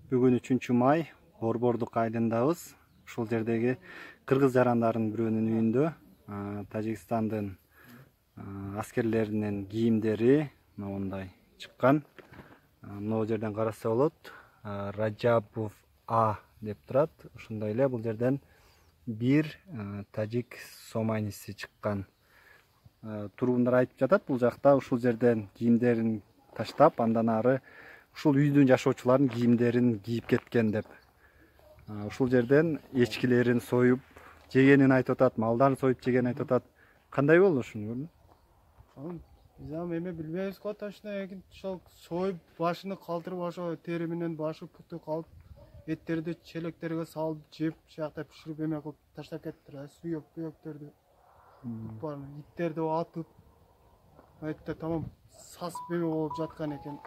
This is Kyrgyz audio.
Бүгүн 3 май Борбордук айылындабыз. Ушул жердеги кыргыз жарандарынын бирөөнүн үйүндө Тажикстандын аскерлеринин кийимдери мондай чыккан. Могу жерден караса болот. Раджабов А деп турат. Ошондой эле бул жерден бир тажик сомайниси чыккан. Тургундар айтып жатат, бул жакта ушул жерден кийимдерин таштап, андан ары ушул үйдүн жашоочуларынын кийимдерин кийип кеткен деп. Ушул жерден эчкилерин союп жегенин айтып атат, малдарын союп жегенин айтып атат. Кандай болду ушуну көрдүң? Биз эме билбейбиз го точно, ошол союп башыны калтырып, ошо тери менен башы путу калып, эттерди челектерге салып жеп, шакта пиширип эме кылып таштап кетиптир. Сүйөк пүйөктөрдү, иттерди атып, айтты тамам сасып эме болуп жаткан экен.